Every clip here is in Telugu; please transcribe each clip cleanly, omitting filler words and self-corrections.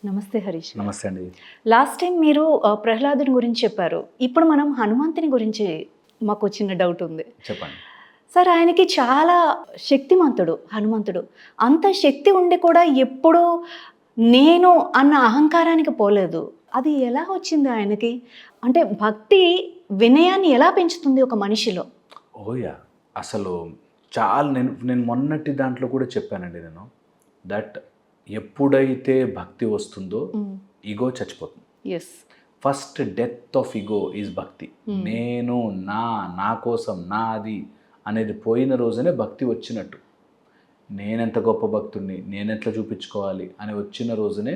నమస్తే హరీష్ గారు. నమస్తే అండి. లాస్ట్ టైం మీరు ప్రహ్లాదుని గురించి చెప్పారు. ఇప్పుడు మనం హనుమంతుని గురించి మాకు చిన్న డౌట్ ఉంది. చెప్పండి. సార్ ఆయనకి చాలా శక్తిమంతుడు హనుమంతుడు. అంత శక్తి ఉండి కూడా ఎప్పుడూ నేను అన్న అహంకారానికి పోలేదు. అది ఎలా వచ్చింది ఆయనకి? అంటే భక్తి వినయాన్ని ఎలా పెంచుతుంది ఒక మనిషిలో? ఓయా అసలు చాలా నేను మొన్నటి దాంట్లో కూడా చెప్పానండి నేను. దట్ ఎప్పుడైతే భక్తి వస్తుందో ఈగో చచ్చిపోతుంది. Yes. First death of ego is bhakti. నేను నా కోసం నాది అనేది పోయిన రోజునే భక్తి వచ్చినట్టు. నేనెంత గొప్ప భక్తుడిని, నేనెట్లా చూపించుకోవాలి అని వచ్చిన రోజునే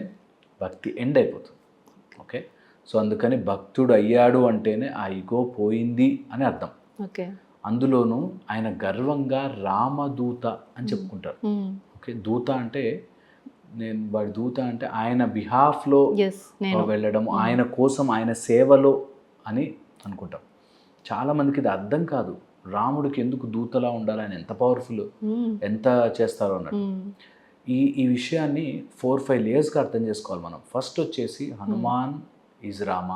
భక్తి ఎండ్ అయిపోతుంది. ఓకే, సో అందుకని భక్తుడు అయ్యాడు అంటేనే ఆ ఈగో పోయింది అని అర్థం. ఓకే, అందులోనూ ఆయన గర్వంగా రామదూత అని చెప్పుకుంటారు. ఓకే, దూత అంటే వాడి దూత అంటే ఆయన బిహాఫ్లో వెళ్ళడం, ఆయన కోసం ఆయన సేవలో అని అనుకుంటాం. చాలామందికి ఇది అర్థం కాదు. రాముడికి ఎందుకు దూతలా ఉండాలి, ఆయన ఎంత పవర్ఫుల్, ఎంత చేస్తారో అన్నట్టు. ఈ విషయాన్ని 4-5 layers అర్థం చేసుకోవాలి మనం. ఫస్ట్ వచ్చేసి Hanuman is Rama,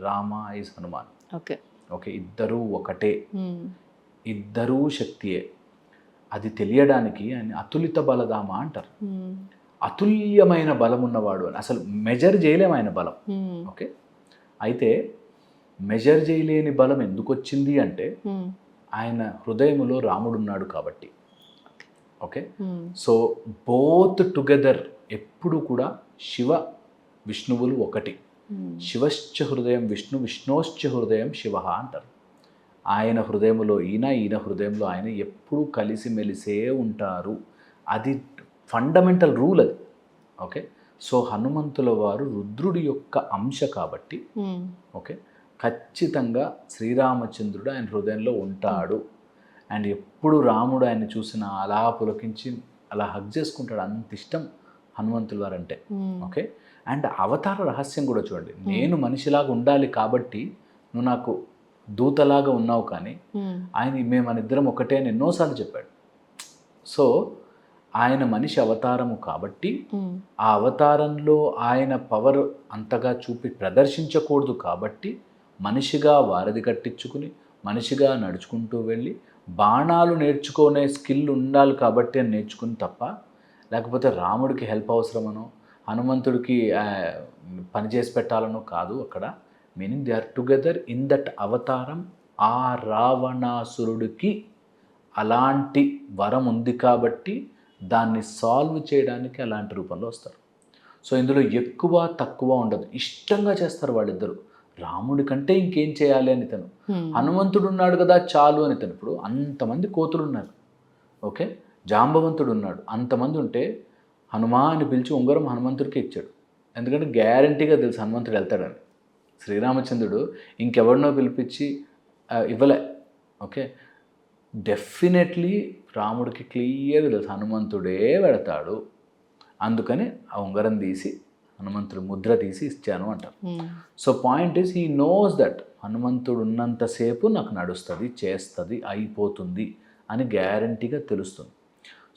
Rama is Hanuman. Okay okay, ఇద్దరూ ఒకటే, ఇద్దరూ శక్తియే. అది తెలియడానికి ఆయన అతులిత బలధామ అంటారు. అతుల్యమైన బలం ఉన్నవాడు అని. అసలు మెజర్ చేయలేము ఆయన బలం. ఓకే, అయితే మెజర్ చేయలేని బలం ఎందుకు వచ్చింది అంటే ఆయన హృదయములో రాముడు ఉన్నాడు కాబట్టి. ఓకే, సో బోత్ టుగెదర్ ఎప్పుడు కూడా శివ విష్ణువులు ఒకటి. శివశ్చ హృదయం విష్ణు, విష్ణోశ్చ హృదయం శివ అంటారు. ఆయన హృదయంలో ఈయన హృదయంలో ఆయన ఎప్పుడూ కలిసిమెలిసే ఉంటారు. అది ఫండమెంటల్ రూల్ అది. ఓకే, సో హనుమంతుల వారు రుద్రుడి యొక్క అంశ కాబట్టి ఓకే, ఖచ్చితంగా శ్రీరామచంద్రుడు ఆయన హృదయంలో ఉంటాడు. అండ్ ఎప్పుడు రాముడు ఆయన చూసిన అలా పులకించి అలా హగ్ చేసుకుంటాడు. అంత ఇష్టం హనుమంతుల వారు అంటే. ఓకే, అండ్ అవతార రహస్యం కూడా చూడండి. నేను మనిషిలాగా ఉండాలి కాబట్టి నువ్వు నాకు దూతలాగా ఉన్నావు, కానీ ఆయన మన ఇద్దరం ఒకటే అని ఎన్నోసార్లు చెప్పాడు. సో ఆయన మనిషి అవతారము కాబట్టి ఆ అవతారంలో ఆయన పవర్ అంతగా ప్రదర్శించకూడదు కాబట్టి మనిషిగా వారధి కట్టించుకుని మనిషిగా నడుచుకుంటూ వెళ్ళి బాణాలు నేర్చుకునే స్కిల్ ఉండాలి కాబట్టి అని నేర్చుకుని తప్ప, లేకపోతే రాముడికి హెల్ప్ అవసరమనో హనుమంతుడికి పని చేసి పెట్టాలనో కాదు. అక్కడ meaning they are together in that అవతారం. ఆ రావణాసురుడికి అలాంటి వరం ఉంది కాబట్టి దాన్ని సాల్వ్ చేయడానికి అలాంటి రూపంలో వస్తారు. సో ఇందులో ఎక్కువ తక్కువ ఉండదు, ఇష్టంగా చేస్తారు వాళ్ళిద్దరు. రాముడి కంటే ఇంకేం చేయాలి అని తను, హనుమంతుడు ఉన్నాడు కదా చాలు అని తను. ఇప్పుడు అంతమంది కోతులు ఉన్నారు. ఓకే, జాంబవంతుడు ఉన్నాడు, అంతమంది ఉంటే హనుమా అని పిలిచి ఉంగరం హనుమంతుడికి ఇచ్చాడు. ఎందుకంటే గ్యారంటీగా తెలుసు హనుమంతుడు వెళ్తాడని. శ్రీరామచంద్రుడు ఇంకెవరినో పిలిపించి ఇవ్వలే. ఓకే, డెఫినెట్లీ రాముడికి క్లియర్గా తెలుసు హనుమంతుడే వెళతాడు. అందుకని ఆ ఉంగరం తీసి హనుమంతుడు ముద్ర తీసి ఇచ్చాను అంటారు. So point is he knows that హనుమంతుడు ఉన్నంతసేపు నాకు నడుస్తుంది, చేస్తుంది, అయిపోతుంది అని గ్యారంటీగా తెలుస్తుంది.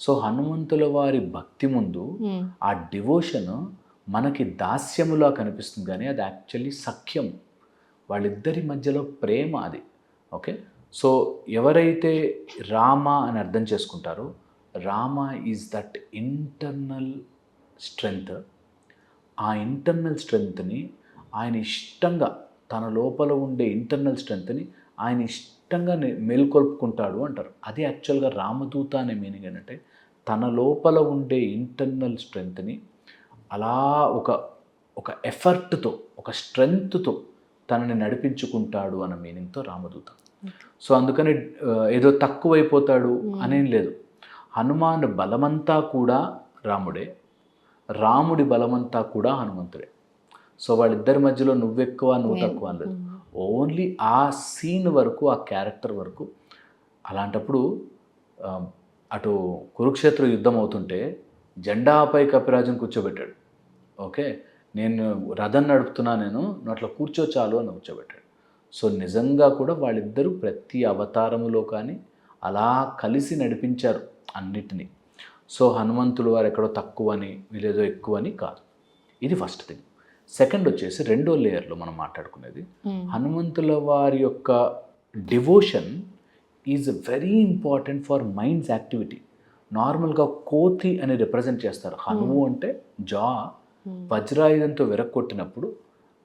సో హనుమంతుల వారి భక్తి ముందు ఆ డివోషన్ మనకి దాస్యములా కనిపిస్తుంది, కానీ అది యాక్చువల్లీ సఖ్యం. వాళ్ళిద్దరి మధ్యలో ప్రేమ అది. ఓకే, సో ఎవరైతే రామ అని అర్థం చేసుకుంటారో, Rama is that internal strength. ఆ ఇంటర్నల్ స్ట్రెంగ్త్ని ఆయన ఇష్టంగా, తన లోపల ఉండే ఇంటర్నల్ స్ట్రెంగ్త్ని ఆయన ఇష్టంగా మేల్కొల్పుకుంటాడు అంటారు. అది యాక్చువల్గా రామదూత అనే మీనింగ్ ఏంటంటే తన లోపల ఉండే ఇంటర్నల్ స్ట్రెంగ్త్ని అలా ఒక ఎఫర్ట్తో, ఒక స్ట్రెంగ్త్తో తనని నడిపించుకుంటాడు అన్న మీనింగ్తో రామదూత. సో అందుకని ఏదో తక్కువైపోతాడు అనేం లేదు. హనుమాన్ బలమంతా కూడా రాముడే, రాముడి బలమంతా కూడా హనుమంతుడే. సో వాళ్ళిద్దరి మధ్యలో నువ్వెక్కువ నువ్వు తక్కువ అనలేదు. ఓన్లీ ఆ సీన్ వరకు, ఆ క్యారెక్టర్ వరకు. అలాంటప్పుడు అటు కురుక్షేత్ర యుద్ధం అవుతుంటే జెండాపై కపిరాజును కూర్చోబెట్టాడు. ఓకే, నేను రథం నడుపుతున్నా, నేను అట్లా కూర్చో చాలు అని కూర్చోబెట్టాడు. సో నిజంగా కూడా వాళ్ళిద్దరూ ప్రతి అవతారములో కానీ అలా కలిసి నడిపించారు అన్నిటినీ. సో హనుమంతుడు వారు ఎక్కడో తక్కువని వీళ్ళేదో ఎక్కువని కాదు. ఇది ఫస్ట్ థింగ్. సెకండ్ వచ్చేసి రెండో లేయర్లో మనం మాట్లాడుకునేది హనుమంతుల వారి యొక్క devotion is very important for minds activity. నార్మల్గా కోతి అని రిప్రజెంట్ చేస్తారు. హనుము అంటే జా, వజ్రాయుధంతో విరక్కొట్టినప్పుడు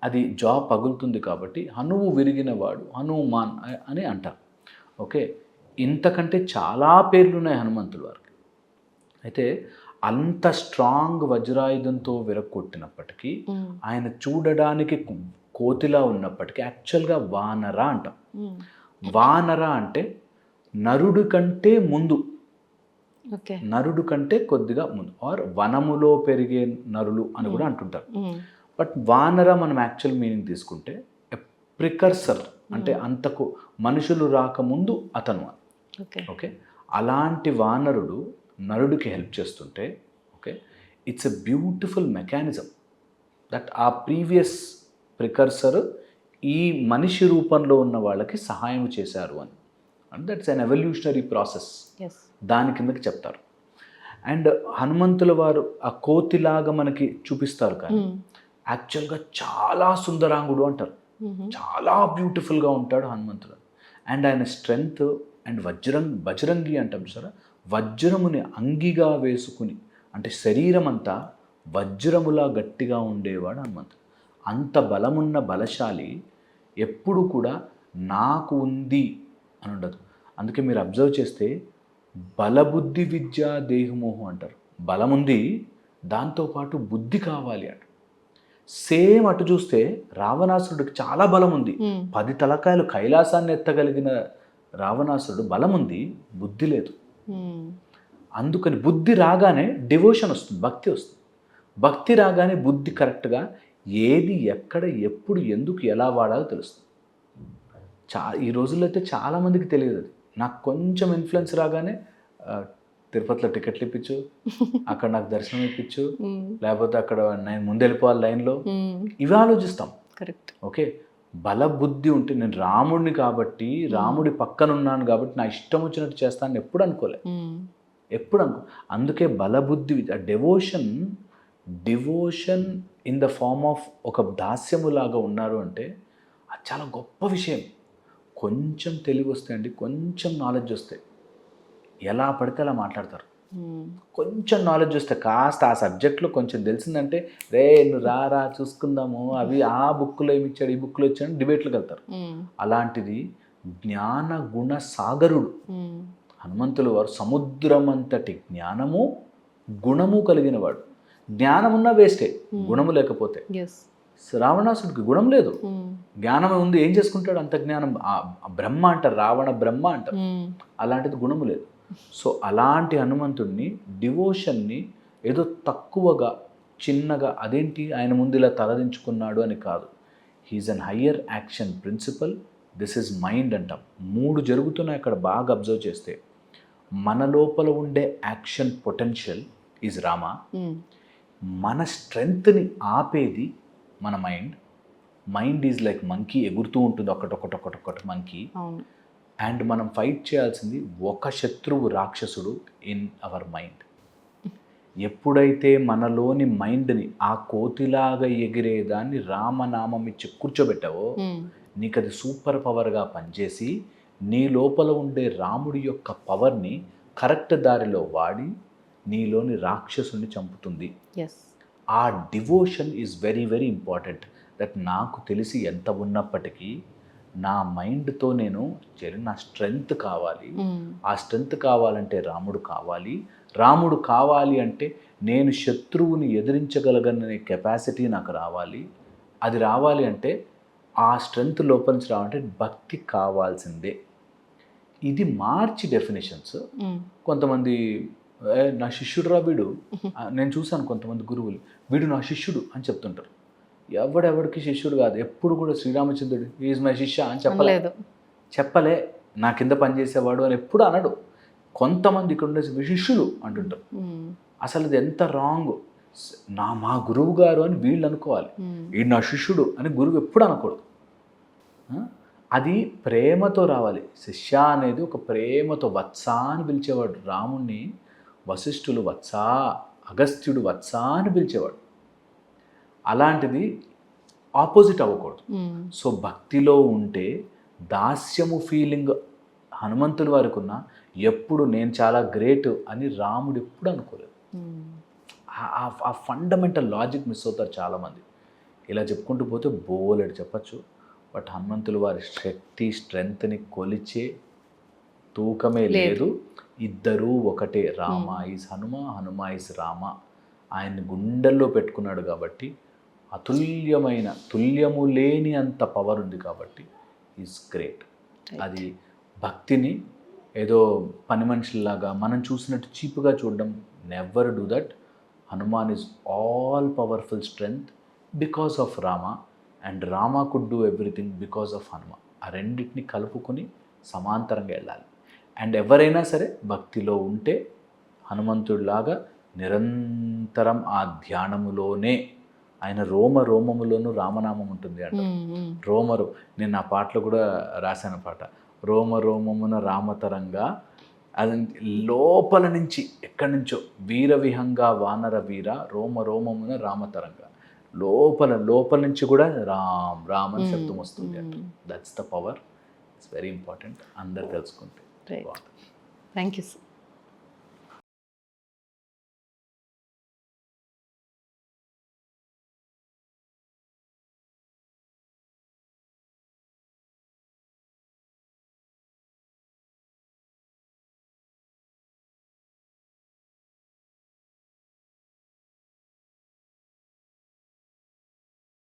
అది జా పగులుతుంది కాబట్టి హనువు విరిగినవాడు హనుమాన్ అని అంటారు. ఓకే, ఇంతకంటే చాలా పేర్లు ఉన్నాయి హనుమంతుల వారికి. అయితే అంత స్ట్రాంగ్ వజ్రాయుధంతో విరక్కొట్టినప్పటికీ ఆయన చూడడానికి కోతిలా ఉన్నప్పటికీ యాక్చువల్గా వానర అంటాం. వానర అంటే నరుడు కంటే ముందు, నరుడు కంటే కొద్దిగా ముందు, ఆర్ వనములో పెరిగే నరులు అని కూడా అంటుంటారు. బట్ వానర మనం యాక్చువల్ మీనింగ్ తీసుకుంటే ప్రికర్సర్, అంటే అంతకు మనుషులు రాకముందు అతను. ఓకే, అలాంటి వానరుడు నరుడికి హెల్ప్ చేస్తుంటే, okay, it's a beautiful mechanism that ఆ ప్రీవియస్ ప్రికర్సర్ ఈ మనిషి రూపంలో ఉన్న వాళ్ళకి సహాయం చేశారు అని. And that's an evolutionary process, దాని కిందకి చెప్తారు. అండ్ హనుమంతుల వారు ఆ కోతిలాగా మనకి చూపిస్తారు, కానీ యాక్చువల్గా చాలా సుందరాంగుడు అంటారు. చాలా బ్యూటిఫుల్గా ఉంటాడు హనుమంతుడు. అండ్ ఆయన స్ట్రెంగ్త్ అండ్ బజరంగి అంటాం సరే, వజ్రముని అంగిగా వేసుకుని, అంటే శరీరం అంతా వజ్రములా గట్టిగా ఉండేవాడు హనుమంతుడు. అంత బలమున్న బలశాలి ఎప్పుడు కూడా నాకు ఉంది అని ఉండదు. అందుకే మీరు అబ్జర్వ్ చేస్తే బలబుద్ధి విద్యా దేహమోహం అంటారు. బలముంది, దాంతోపాటు బుద్ధి కావాలి అంట. సేమ్ అటు చూస్తే రావణాసురుడికి చాలా బలం ఉంది. 10 తలకాయలు కైలాసాన్ని ఎత్తగలిగిన రావణాసురుడు బలం ఉంది, బుద్ధి లేదు. అందుకని బుద్ధి రాగానే డివోషన్ వస్తుంది, భక్తి వస్తుంది. భక్తి రాగానే బుద్ధి కరెక్ట్గా ఏది ఎక్కడ ఎప్పుడు ఎందుకు ఎలా వాడాలో తెలుస్తుంది. ఈ రోజుల్లో అయితే చాలామందికి తెలియదు అది. నాకు కొంచెం ఇన్ఫ్లుయెన్స్ రాగానే తిరుపతిలో టికెట్లు ఇప్పించు, అక్కడ నాకు దర్శనం ఇప్పించు, లేకపోతే అక్కడ నేను ముందు వెళ్ళిపోవాలి లైన్లో, ఇవి ఆలోచిస్తాం. కరెక్ట్. ఓకే, బలబుద్ధి ఉంటే నేను రాముడిని కాబట్టి, రాముడి పక్కన ఉన్నాను కాబట్టి నా ఇష్టం వచ్చినట్టు చేస్తానని ఎప్పుడు అనుకోలే, ఎప్పుడు అందుకే బలబుద్ధి devotion in the form of ఒక దాస్యములాగా ఉన్నారు అంటే అది చాలా గొప్ప విషయం. కొంచెం తెలివి వస్తే అండి, కొంచెం నాలెడ్జ్ వస్తే ఎలా పడితే అలా మాట్లాడతారు. కొంచెం నాలెడ్జ్ వస్తే, కాస్త ఆ సబ్జెక్ట్లో కొంచెం తెలిసిందంటే, రే నువ్వు రా చూసుకుందాము, అవి ఆ బుక్లో ఏమి ఇచ్చాడు, ఈ బుక్లో ఇచ్చాడు, డిబేట్లకు వెళ్తారు. అలాంటిది జ్ఞాన గుణ సాగరుడు హనుమంతుల వారు. సముద్రమంతటి జ్ఞానము గుణము కలిగిన వాడు. జ్ఞానం ఉన్నా వేస్టే, గుణము లేకపోతే. రావణాసుడికి గుణం లేదు, జ్ఞానం ఉంది, ఏం చేసుకుంటాడు అంత జ్ఞానం? బ్రహ్మ అంటారు, రావణ బ్రహ్మ అంటారు. అలాంటిది గుణము లేదు. సో అలాంటి హనుమంతుడిని, డివోషన్ని ఏదో తక్కువగా చిన్నగా అదేంటి ఆయన ముందు ఇలా తలదించుకున్నాడు అని కాదు. He's an higher action principle. This is mind అంటాం. 3 జరుగుతున్నాయి అక్కడ బాగా అబ్జర్వ్ చేస్తే. మన లోపల ఉండే యాక్షన్ పొటెన్షియల్ ఈజ్ రామ. మన స్ట్రెంగ్త్ని ఆపేది మన మైండ్ ఈజ్ లైక్ మంకీ, ఎగురుతూ ఉంటుంది ఒకటొకటి మంకీ. అండ్ మనం ఫైట్ చేయాల్సింది ఒక శత్రువు రాక్షసుడు ఇన్ అవర్ మైండ్. ఎప్పుడైతే మనలోని మైండ్ని ఆ కోతిలాగా ఎగిరేదాన్ని రామనామం ఇచ్చి కూర్చోబెట్టావో, నీకు అది సూపర్ పవర్గా పనిచేసి నీ లోపల ఉండే రాముడి యొక్క పవర్ని కరెక్ట్ దారిలో వాడి నీలోని రాక్షసుని చంపుతుంది. ఆ devotion is very very important. That నాకు తెలిసి ఎంత ఉన్నప్పటికీ నా మైండ్తో నేను నా స్ట్రెంగ్త్ కావాలి. ఆ స్ట్రెంగ్త్ కావాలంటే రాముడు కావాలి. రాముడు కావాలి అంటే నేను శత్రువుని ఎదిరించగలగనే కెపాసిటీ నాకు రావాలి. అది రావాలి అంటే ఆ స్ట్రెంగ్త్ లోపల నుంచి రావాలంటే భక్తి కావాల్సిందే. ఇది మార్చి డెఫినేషన్స్. కొంతమంది నా శిష్యుడు రా వీడు, నేను చూశాను కొంతమంది గురువులు, వీడు నా శిష్యుడు అని చెప్తుంటారు. ఎవడెవడికి శిష్యుడు కాదు. ఎప్పుడు కూడా శ్రీరామచంద్రుడు ఈజ్ మై శిష్య అని చెప్పలే నా కింద పనిచేసేవాడు అని ఎప్పుడు అనడు. కొంతమంది ఇక్కడ ఉండే శిష్యులు అంటుంటారు. అసలు ఇది ఎంత రాంగ్. మా గురువు గారు అని వీళ్ళు అనుకోవాలి. ఈ నా శిష్యుడు అని గురువు ఎప్పుడు అనకూడదు. అది ప్రేమతో రావాలి. శిష్య అనేది ఒక ప్రేమతో, వత్స అని పిలిచేవాడు రాముణ్ణి. వశిష్ఠులు వత్స, అగస్త్యుడు వత్స అని పిలిచేవాడు. అలాంటిది ఆపోజిట్ అవ్వకూడదు. సో భక్తిలో ఉంటే దాస్యము ఫీలింగ్ హనుమంతుడి వారికి ఉన్న, ఎప్పుడు నేను చాలా గ్రేట్ అని రాముడు ఎప్పుడు అనుకోలేదు. ఆ ఫండమెంటల్ లాజిక్ మిస్ అవుతారు చాలామంది. ఇలా చెప్పుకుంటూ పోతే బోలెడు చెప్పచ్చు. బట్ హనుమంతుల వారి శక్తి స్ట్రెంగ్త్ని కొలిచే తూకమే లేదు. ఇద్దరూ ఒకటే. Rama is Hanuma, Hanuma is Rama. ఆయన్ని గుండెల్లో పెట్టుకున్నాడు కాబట్టి అతుల్యమైన, తుల్యము లేని అంత పవర్ ఉంది కాబట్టి ఈజ్ గ్రేట్. అది భక్తిని ఏదో పని మనుషుల్లాగా మనం చూసినట్టు చీప్గా చూడడం, never do that. Hanuman is all powerful strength because of Rama, and Rama could do everything because of Hanuma. ఆ రెండింటిని కలుపుకొని సమాంతరంగా వెళ్ళాలి. అండ్ ఎవరైనా సరే భక్తిలో ఉంటే హనుమంతుడిలాగా నిరంతరం ఆ ధ్యానములోనే, ఆయన రోమములోనూ రామనామం ఉంటుంది అంట. నేను నా పాటలో కూడా రాశాను పాట, రోమమున రామతరంగా. అది లోపల నుంచి ఎక్కడి నుంచో, వీర విహంగా వానర వీర, రోమమున రామతరంగా, లోపల నుంచి కూడా రామ్ అని శబ్దం వస్తుంది అంట. That's the power. It's very important. అందరు తెలుసుకుంటే. Thank you.